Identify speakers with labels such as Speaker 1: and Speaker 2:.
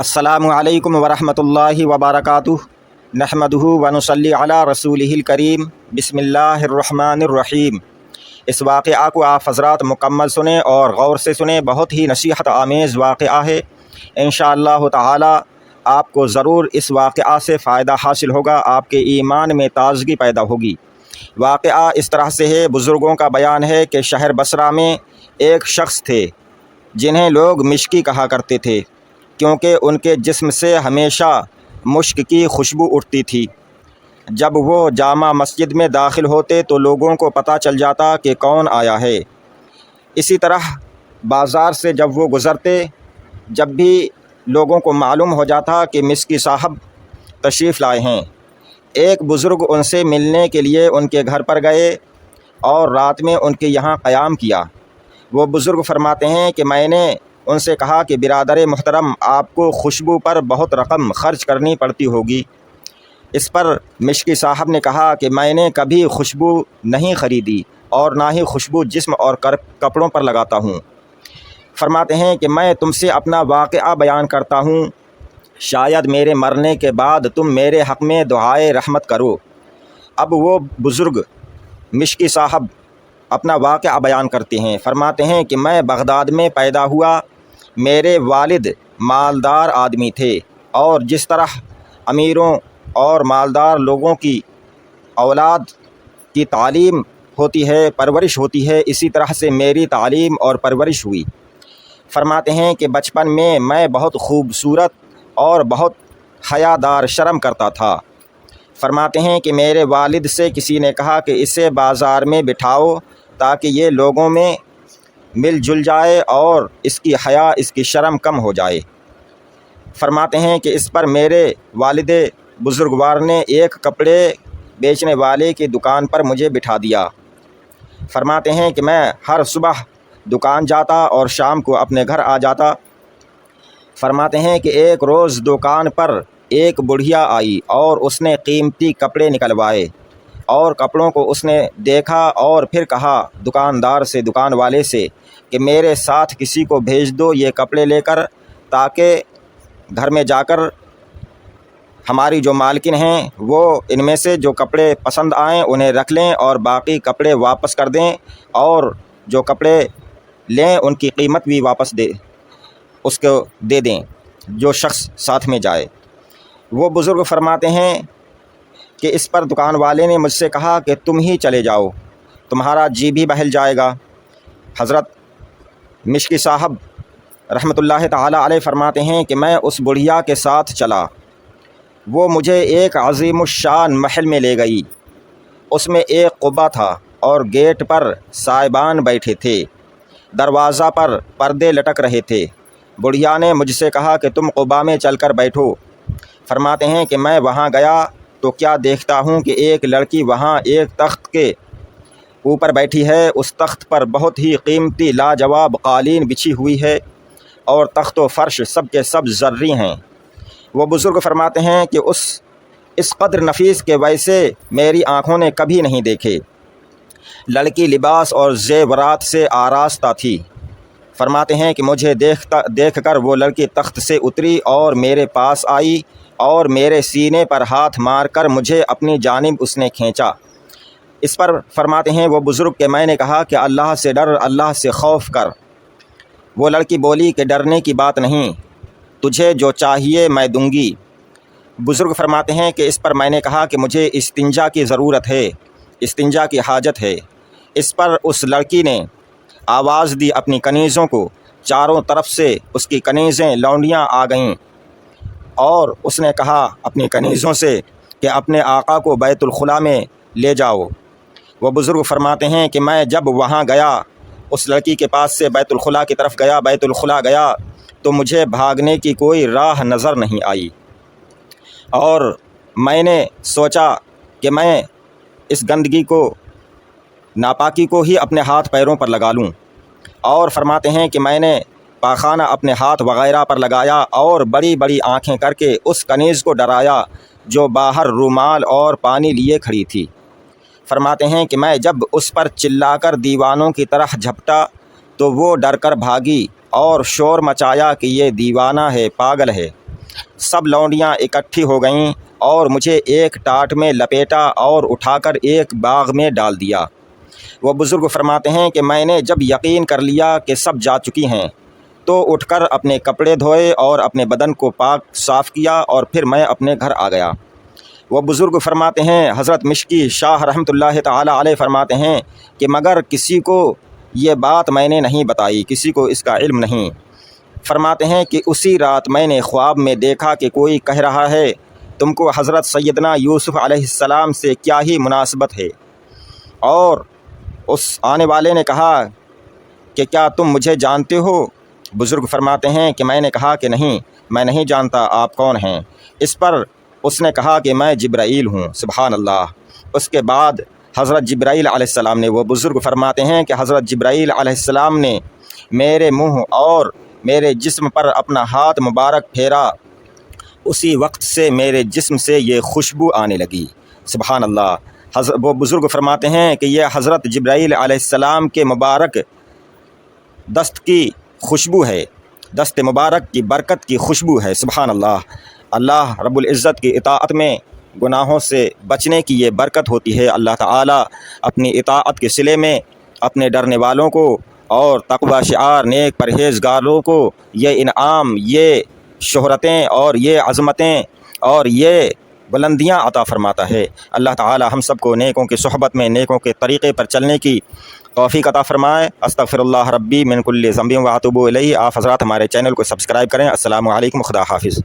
Speaker 1: अस्सलामु अलैकुम वरहमतुल्लाहि वबरकातुहु नहमदुहु व नुसल्ली अला रसूलिहिल करीम बिस्मिल्लाहिर्रहमानिर्रहीम। इस वाक़या को आप हज़रात मुकम्मल सुने और गौर से सुने। बहुत ही नसीहत आमेज़ वाक़या है। इंशाअल्लाह ताला आपको ज़रूर इस वाक़या से फ़ायदा हासिल होगा, आपके ईमान में ताज़गी पैदा होगी। वाक़या इस तरह से है, बुज़ुर्गों का बयान है कि शहर बसरा में एक शख्स थे जिन्हें लोग मिश्की कहा करते थे, क्योंकि उनके जिस्म से हमेशा मुश्क की खुशबू उठती थी। जब वो जामा मस्जिद में दाखिल होते तो लोगों को पता चल जाता कि कौन आया है। इसी तरह बाज़ार से जब वो गुज़रते, जब भी लोगों को मालूम हो जाता कि मिस्की साहब तशरीफ़ लाए हैं। एक बुज़ुर्ग उनसे मिलने के लिए उनके घर पर गए और रात में उनके यहाँ क़याम किया। वो बुज़ुर्ग फरमाते हैं कि मैंने उनसे कहा कि बिरादर मुहतरम, आपको खुशबू पर बहुत रकम ख़र्च करनी पड़ती होगी। इस पर मिश्की साहब ने कहा कि मैंने कभी खुशबू नहीं ख़रीदी और ना ही खुशबू जिस्म और कपड़ों पर लगाता हूँ। फरमाते हैं कि मैं तुमसे अपना वाक़या बयान करता हूँ, शायद मेरे मरने के बाद तुम मेरे हक़ में दुआए रहमत करो। अब वो बुज़ुर्ग मिश्की साहब अपना वाक़या बयान करते हैं। फरमाते हैं कि मैं बगदाद में पैदा हुआ। मेरे वालिद मालदार आदमी थे और जिस तरह अमीरों और मालदार लोगों की औलाद की तालीम होती है, परवरिश होती है, इसी तरह से मेरी तालीम और परवरिश हुई। फरमाते हैं कि बचपन में मैं बहुत खूबसूरत और बहुत हयादार शर्म करता था। फरमाते हैं कि मेरे वालिद से किसी ने कहा कि इसे बाज़ार में बिठाओ ताकि ये लोगों में मिल जुल जाए और इसकी हया, इसकी शर्म कम हो जाए। फरमाते हैं कि इस पर मेरे वालिदे बुज़ुर्गवार ने एक कपड़े बेचने वाले की दुकान पर मुझे बिठा दिया। फरमाते हैं कि मैं हर सुबह दुकान जाता और शाम को अपने घर आ जाता। फरमाते हैं कि एक रोज़ दुकान पर एक बुढ़िया आई और उसने कीमती कपड़े निकलवाए और कपड़ों को उसने देखा और फिर कहा दुकानदार से, दुकान वाले से, कि मेरे साथ किसी को भेज दो ये कपड़े लेकर, ताकि घर में जाकर हमारी जो मालकिन हैं वो इनमें से जो कपड़े पसंद आएँ उन्हें रख लें और बाकी कपड़े वापस कर दें, और जो कपड़े लें उनकी कीमत भी वापस उसको दे दें जो शख्स साथ में जाए। वो बुज़ुर्ग फरमाते हैं कि इस पर दुकान वाले ने मुझसे कहा कि तुम ही चले जाओ, तुम्हारा जी भी बहल जाएगा। हज़रत मिश्की साहब रहमतुल्लाह ताला अलैह फरमाते हैं कि मैं उस बुढ़िया के साथ चला। वो मुझे एक अज़ीमुश्शान महल में ले गई। उसमें एक कुब्बा था और गेट पर साहिबान बैठे थे। दरवाज़ा पर पर्दे लटक रहे थे। बुढ़िया ने मुझसे कहा कि तुम कुब्बा में चलकर बैठो। फरमाते हैं कि मैं वहाँ गया तो क्या देखता हूँ कि एक लड़की वहाँ एक तख्त के ऊपर बैठी है। उस तख्त पर बहुत ही कीमती लाजवाब कालीन बिछी हुई है और तख्त व फ़र्श सब के सब ज़र्री हैं। वो बुज़ुर्ग फरमाते हैं कि इस कदर नफीस के वैसे मेरी आँखों ने कभी नहीं देखे। लड़की लिबास और ज़ेवरात से आरास्ता थी। फरमाते हैं कि मुझे देख कर वो लड़की तख्त से उतरी और मेरे पास आई और मेरे सीने पर हाथ मारकर मुझे अपनी जानिब उसने खींचा। इस पर फरमाते हैं वो बुज़ुर्ग कि मैंने कहा कि अल्लाह से डर, अल्लाह से खौफ कर। वो लड़की बोली कि डरने की बात नहीं, तुझे जो चाहिए मैं दूंगी। बुज़ुर्ग फरमाते हैं कि इस पर मैंने कहा कि मुझे इस्तिंजा की ज़रूरत है, इस्तिंजा की हाजत है। इस पर उस लड़की ने आवाज़ दी अपनी कनीज़ों को। चारों तरफ से उसकी कनीज़ें लौंडियाँ आ गईं और उसने कहा अपनी कनीज़ों से कि अपने आका को बैतुल खुला में ले जाओ। वो बुज़ुर्ग फरमाते हैं कि मैं जब वहाँ गया, उस लड़की के पास से बैतुल खुला की तरफ गया, बैतुल खुला गया तो मुझे भागने की कोई राह नज़र नहीं आई और मैंने सोचा कि मैं इस गंदगी को, नापाकी को ही अपने हाथ पैरों पर लगा लूँ। और फरमाते हैं कि मैंने पाखाना अपने हाथ वगैरह पर लगाया और बड़ी बड़ी आँखें करके उस कनीज़ को डराया जो बाहर रुमाल और पानी लिए खड़ी थी। फरमाते हैं कि मैं जब उस पर चिल्लाकर दीवानों की तरह झपटा तो वो डर कर भागी और शोर मचाया कि ये दीवाना है, पागल है। सब लौंडियाँ इकट्ठी हो गईं और मुझे एक टाट में लपेटा और उठाकर एक बाग में डाल दिया। वो बुज़ुर्ग फरमाते हैं कि मैंने जब यकीन कर लिया कि सब जा चुकी हैं तो उठकर अपने कपड़े धोए और अपने बदन को पाक साफ़ किया और फिर मैं अपने घर आ गया। वो बुज़ुर्ग फरमाते हैं, हज़रत मिश्की शाह रहमतुल्लाह ताला अलैह फरमाते हैं कि मगर किसी को ये बात मैंने नहीं बताई, किसी को इसका इल्म नहीं। फरमाते हैं कि उसी रात मैंने ख्वाब में देखा कि कोई कह रहा है, तुमको हज़रत सैयदना यूसुफ़ अलैहिस्सलाम से क्या ही मुनासबत है। और उस आने वाले ने कहा कि क्या तुम मुझे जानते हो? बुज़ुर्ग फरमाते हैं कि मैंने कहा कि नहीं, मैं नहीं जानता, आप कौन हैं? इस पर उसने कहा कि मैं जिब्राईल हूँ। सुभान अल्लाह। उसके बाद हज़रत जिब्राईल अलैहिस्सलाम ने, वो बुज़ुर्ग फरमाते हैं कि हज़रत जिब्राईल अलैहिस्सलाम ने मेरे मुँह और मेरे जिस्म पर अपना हाथ मुबारक फेरा। उसी वक्त से मेरे जिस्म से ये खुशबू आने लगी। सुभान अल्लाह। वो बुज़ुर्ग फरमाते हैं कि यह हज़रत जिब्राईल अलैहिस्सलाम के मुबारक दस्त की खुशबू है, दस्त मुबारक की बरकत की खुशबू है। सुभान अल्लाह। अल्लाह रब्बुल इज़्ज़त की इताअत में गुनाहों से बचने की ये बरकत होती है। अल्लाह ताला अपनी इताअत के सिले में अपने डरने वालों को और तक़वा शिआर नेक परहेज़गारों को ये इनाम, ये शोहरतें और ये अज़मतें और ये बुलंदियाँ अता फ़रमाता है। अल्लाह ताला हम सबको नेकों की सोहबत में नेकों के तरीक़े पर चलने की तौफ़ीक़ अता फ़रमाए। अस्तग़फ़िरुल्लाह रब्बी मिन कुल्लि ज़ंबिन व अतूबु इलैहि। आप हज़रात हमारे चैनल को सब्सक्राइब करें। अस्सलामु अलैकुम, खुदा हाफ़िज़।